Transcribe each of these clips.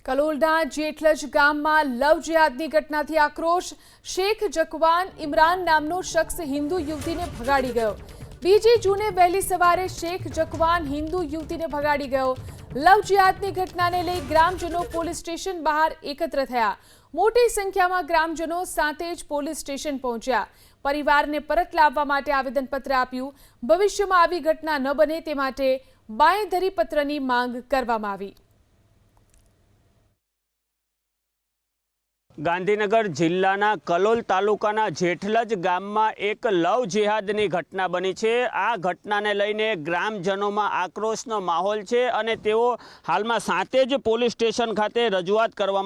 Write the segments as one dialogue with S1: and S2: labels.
S1: કલોલના જેટલજ ગામમાં લવ જિહાદની ઘટનાથી આક્રોશ। શેખ જકવાન ઇમરાન નામનો શખ્સ હિન્દુ યુવતીને ભગાડી ગયો। 2 જૂને વહેલી સવારે શેખ જકવાન હિન્દુ યુવતીને ભગાડી ગયો। લવ જિહાદની ઘટનાને લઈ ગ્રામજનો પોલીસ સ્ટેશન બહાર એકત્ર થયા। મોટી સંખ્યામાં ગ્રામજનો સાથે જ પોલીસ સ્ટેશન પહોંચ્યા। પરિવારને પરત લાવવા માટે આવેદનપત્ર આપ્યું। ભવિષ્યમાં આવી ઘટના ન બને તે માટે બાંયધરી પત્રની માંગ કરવામાં આવી।
S2: ગાંધીનગર જિલ્લાના કલોલ તાલુકાના જેટલજ ગામમાં એક લવ જિહાદની ઘટના બની છે। આ ઘટનાને લઈને ગ્રામજનોમાં આક્રોશનો માહોલ છે અને તેઓ હાલમાં સાતે જ પોલીસ સ્ટેશન ખાતે રજૂઆત કરવા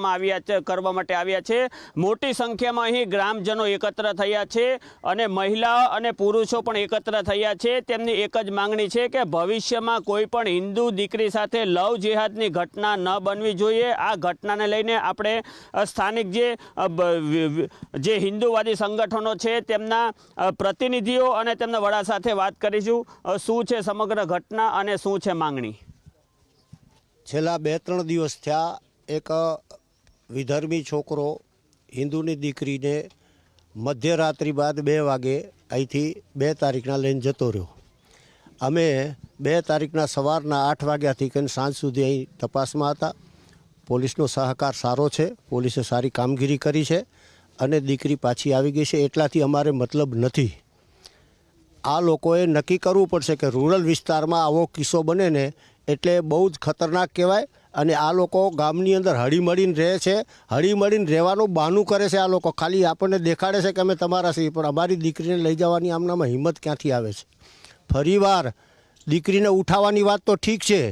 S2: માટે આવ્યા છે। મોટી સંખ્યામાં અહીં ગ્રામજનો એકત્ર થયા છે અને મહિલાઓ અને પુરુષો પણ એકત્ર થયા છે। તેમની એક જ માંગણી છે કે ભવિષ્યમાં કોઈ પણ હિન્દુ દીકરી સાથે લવ જિહાદની ઘટના ન બનવી જોઈએ। આ ઘટનાને લઈને આપણે સ્થાનિક જે હિન્દુવાદી સંગઠનો છે તેમના પ્રતિનિધિઓ અને તેમના વડા સાથે વાત કરીશું। શું છે સમગ્ર ઘટના અને શું છે માંગણી?
S3: છેલ્લા 2-3 દિવસ થયા એક વિધર્મી છોકરો હિન્દુની દીકરીને મધ્યરાત્રિ બાદ 2 વાગે અહીંથી 2 તારીખના લઈને જતો રહ્યો। અમે 2 તારીખના સવારના 8 વાગ્યાથી કરીને સાંજ સુધી અહીં તપાસમાં હતા। પોલીસનો સહકાર સારો છે, પોલીસે સારી કામગીરી કરી છે અને દીકરી પાછી આવી ગઈ છે। એટલાથી અમારે મતલબ નથી। આ લોકોએ નક્કી કરવું પડશે કે રૂરલ વિસ્તારમાં આવો કિસ્સો બને ને એટલે બહુ જ ખતરનાક કહેવાય અને આ લોકો ગામની અંદર હળીમળીને રહે છે, હળીમળીને રહેવાનું બહાનું કરે છે। આ લોકો ખાલી આપણને દેખાડે છે કે અમે તમારા છીએ, પણ અમારી દીકરીને લઈ જવાની આમનામાં હિંમત ક્યાંથી આવે છે? ફરીવાર દીકરીને ઉઠાવવાની વાત તો ઠીક છે,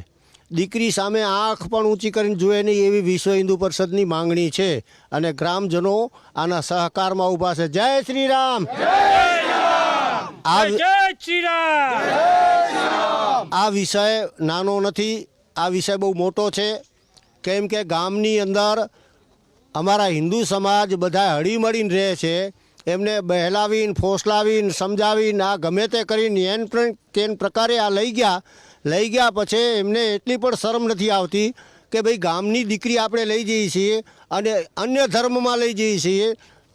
S3: દીકરી સામે આંખ પણ ઊંચી કરીને જોઈએ નહીં એવી વિશ્વ હિન્દુ પરિષદની માંગણી છે અને ગ્રામજનો આના સહકારમાં ઊભા છે। જય શ્રી રામ, આ વિષય નાનો નથી, આ વિષય બહુ મોટો છે। કેમ કે ગામની અંદર અમારા હિન્દુ સમાજ બધા હળીમળીને રહે છે। એમને બહેલાવીને ફોસલાવીને સમજાવીને આ ગમે તે કરીને એન કેન પ્રકારે આ લઈ ગયા પછી એમને એટલી પણ શરમ નથી આવતી કે ભાઈ ગામની દીકરી આપણે લઈ જઈએ છીએ અને અન્ય ધર્મમાં લઈ જઈએ છીએ।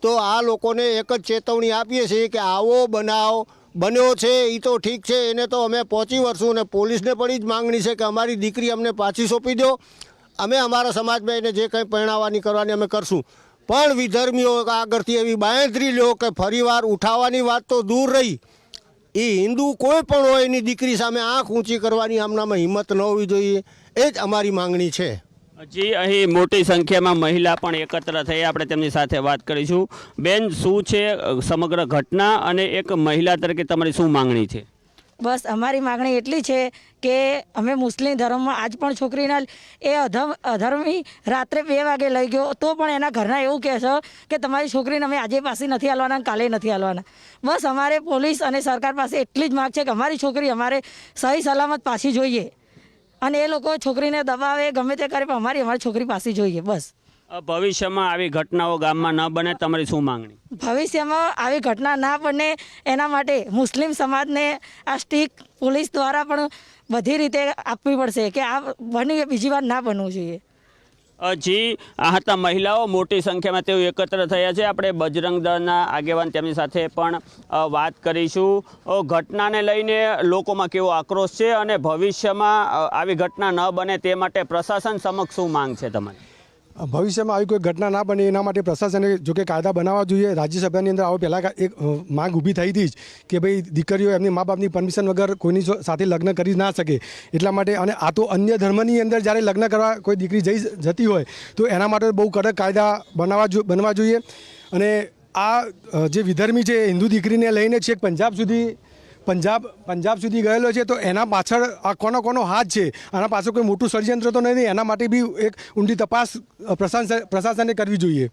S3: તો આ લોકોને એક જ ચેતવણી આપીએ છીએ કે આવો બનાવ બન્યો છે એ તો ઠીક છે, એને તો અમે પહોંચી વળશું અને પોલીસને પણ એ જ માંગણી છે કે અમારી દીકરી અમને પાછી સોંપી દો। અમે અમારા સમાજમાં એને જે કંઈ પરણાવવાની કરવાની અમે કરશું, પણ વિધર્મીઓ આગળથી એવી બાંયધરી લો કે ફરીવાર ઉઠાવવાની વાત તો દૂર રહી, એ હિન્દુ કોઈ પણ હોય એની દીકરી સામે આંખ ઊંચી કરવાની આમનામાં હિંમત ન હોવી જોઈએ। એ જ અમારી માંગણી છે।
S2: જી, અહીં મોટી સંખ્યામાં મહિલા પણ એકત્ર થઈ, આપણે તેમની સાથે વાત કરીશું। બેન, શું છે સમગ્ર ઘટના અને એક મહિલા તરીકે તમારી શું માંગણી છે?
S4: બસ અમારી માગણી એટલી છે કે અમે મુસ્લિમ ધર્મમાં આજ પણ છોકરીના એ અધર્મી રાત્રે 2 વાગે લઈ ગયો તો પણ એના ઘરના એવું કહે છે કે તમારી છોકરીને અમે આજે પાછી નથી હાલવાના, કાલે નથી હાલવાના। બસ અમારે પોલીસ અને સરકાર પાસે એટલી જ માગ છે કે અમારી છોકરી અમારે સહી સલામત પાછી જોઈએ અને એ લોકો છોકરીને દબાવે ગમે તે કરે પણ અમારી છોકરી પાછી જોઈએ। બસ
S2: ભવિષ્યમાં આવી ઘટનાઓ ગામમાં ન બને, તમારી શું માંગણી?
S4: ભવિષ્યમાં આવી ઘટના ના બને એના માટે મુસ્લિમ સમાજને આ સ્ટીક પોલીસ દ્વારા પણ બધી રીતે આપવી પડશે કે આ બીજી વાર ના બનવું જોઈએ।
S2: જી, આ હતા મહિલાઓ, મોટી સંખ્યામાં તેઓ એકત્ર થયા છે। આપણે બજરંગ દળના આગેવાન તેમની સાથે પણ વાત કરીશું। ઘટનાને લઈને લોકોમાં કેવો આક્રોશ છે અને ભવિષ્યમાં આવી ઘટના ન બને તે માટે પ્રશાસન સમક્ષ શું માંગ છે તમારી?
S5: ભવિષ્યમાં આવી કોઈ ઘટના ના બને એના માટે પ્રશાસને જો કે કાયદા બનાવવા જોઈએ। રાજ્યસભાની અંદર આવો પહેલાં એક માંગ ઊભી થઈ હતી જ કે ભાઈ દીકરીઓ એમની મા બાપની પરમિશન વગર કોઈની સાથે લગ્ન કરી ના શકે, એટલા માટે। અને આ તો અન્ય ધર્મની અંદર જ્યારે લગ્ન કરવા કોઈ દીકરી જતી હોય તો એના માટે બહુ કડક કાયદા બનવા જોઈએ। અને આ જે વિધર્મી છે હિન્દુ દીકરીને લઈને છેક પંજાબ સુધી ગયેલો છે, તો એના પાછળ આ કોનો હાથ છે, આના પાછળ કોઈ મોટું ષડયંત્ર તો નથી, એના માટે બી એક ઊંડી તપાસ પ્રશાસને કરવી જોઈએ।